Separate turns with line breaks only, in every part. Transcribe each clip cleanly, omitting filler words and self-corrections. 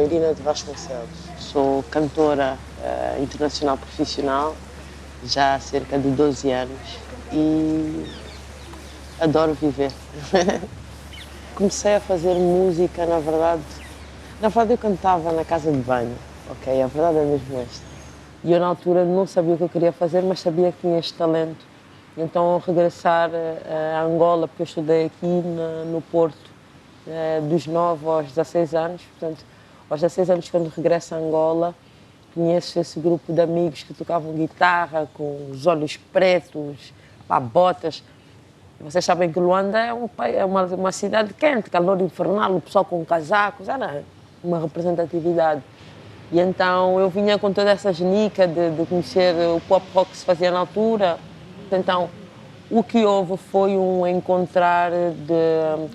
Irina de Vasconcelos. Sou cantora internacional profissional já há cerca de 12 anos e adoro viver. Comecei a fazer música, na verdade eu cantava na casa de banho, ok? A verdade é mesmo esta. E eu na altura não sabia o que eu queria fazer, mas sabia que tinha este talento. Então, ao regressar a Angola, porque eu estudei aqui no Porto, dos 9 aos 16 anos, portanto, aos 16 anos, quando regresso a Angola, conheço esse grupo de amigos que tocavam guitarra, com os olhos pretos, botas. Vocês sabem que Luanda é uma cidade quente, calor infernal, o pessoal com casacos, era uma representatividade. E então eu vinha com toda essa genica de conhecer o pop rock que se fazia na altura. Então, o que houve foi um encontrar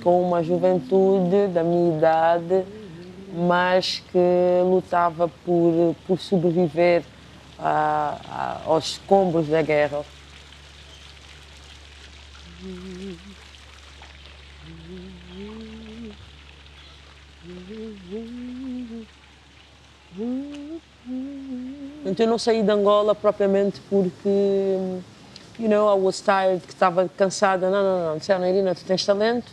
com uma juventude da minha idade, mas que lutava por sobreviver aos escombros da guerra. Então eu não saí de Angola propriamente porque, I was tired, que estava cansada. Não, disseram, Irina, tu tens talento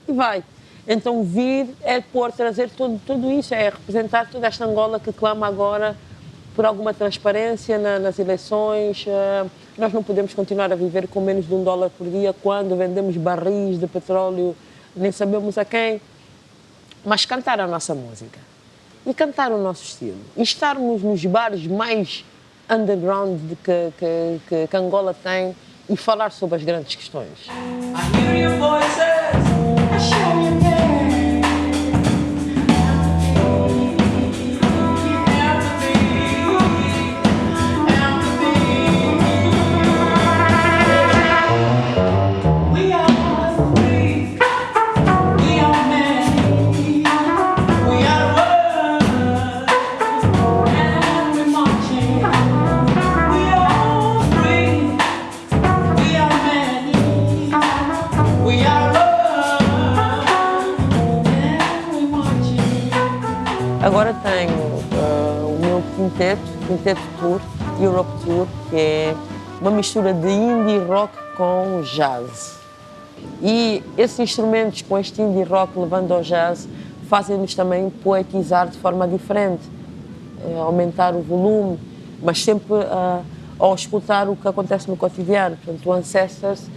e vai. Então vir é trazer tudo isso, é representar toda esta Angola que clama agora por alguma transparência nas eleições. Nós não podemos continuar a viver com menos de $1 por dia quando vendemos barris de petróleo, nem sabemos a quem. Mas cantar a nossa música e cantar o nosso estilo e estarmos nos bares mais underground que Angola tem e falar sobre as grandes questões. I hear your voices, I show you care. Agora tenho o meu Quinteto Tour, Europe Tour, que é uma mistura de indie rock com jazz. E esses instrumentos com este indie rock levando ao jazz fazem-nos também poetizar de forma diferente, aumentar o volume, mas sempre ao escutar o que acontece no cotidiano. Portanto, o Ancestors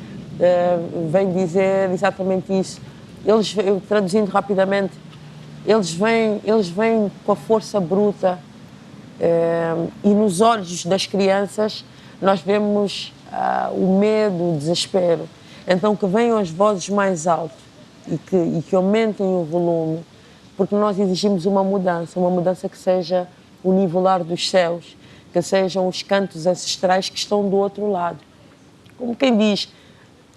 vem dizer exatamente isso. Eles, traduzindo rapidamente, eles vêm com a força bruta e nos olhos das crianças nós vemos o medo, o desespero. Então que venham as vozes mais altas e que aumentem o volume, porque nós exigimos uma mudança que seja o nivelar dos céus, que sejam os cantos ancestrais que estão do outro lado. Como quem diz,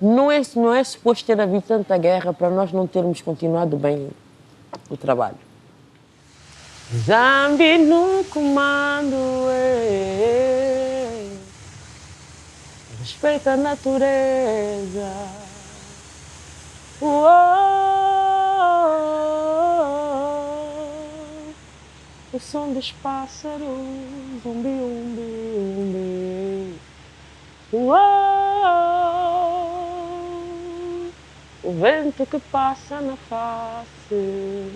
não é suposto ter havido tanta guerra para nós não termos continuado bem o trabalho. Zambi no comando, respeita a natureza. O som dos pássaros, umbi, umbi, umbi. O vento que passa na face,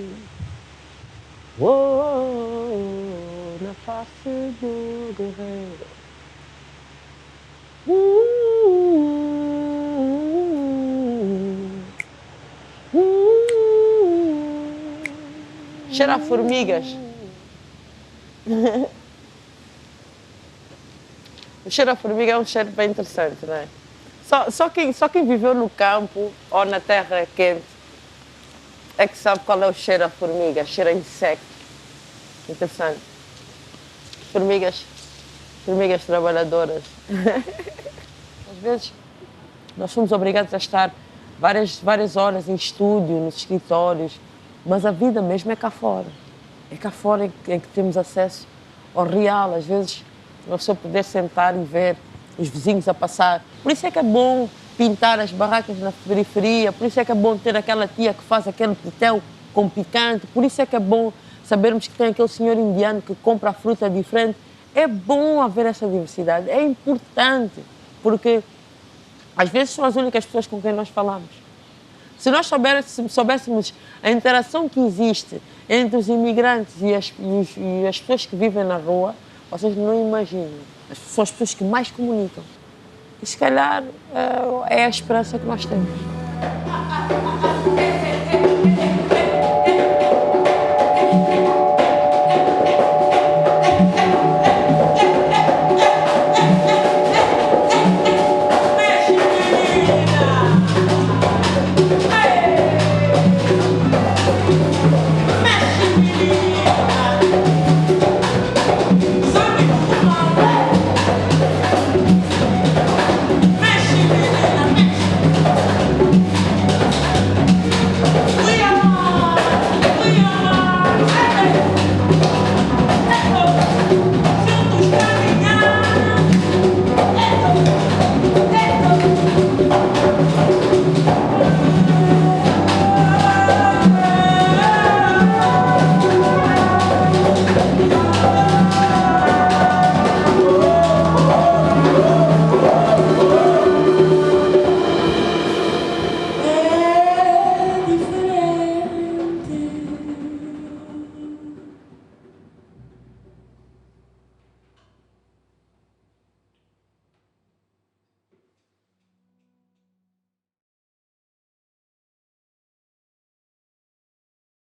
na face do guerreiro. Cheira a formigas. O cheiro a formiga é um cheiro bem interessante, não é? Só quem viveu no campo ou na terra quente é que sabe qual é o cheiro a formiga, cheiro a insecto. Interessante. Formigas trabalhadoras. Às vezes nós somos obrigados a estar várias horas em estúdio, nos escritórios, mas a vida mesmo é cá fora. É cá fora em que temos acesso ao real. Às vezes uma pessoa poder sentar e ver os vizinhos a passar. Por isso é que é bom pintar as barracas na periferia, por isso é que é bom ter aquela tia que faz aquele pitel com picante, por isso é que é bom
sabermos que tem aquele senhor indiano que compra a fruta diferente. É bom haver essa diversidade, é importante, porque às vezes são as únicas pessoas com quem nós falamos. Se nós soubéssemos a interação que existe entre os imigrantes e as pessoas que vivem na rua, vocês não imaginam. São as pessoas que mais comunicam. E se calhar é a esperança que nós temos.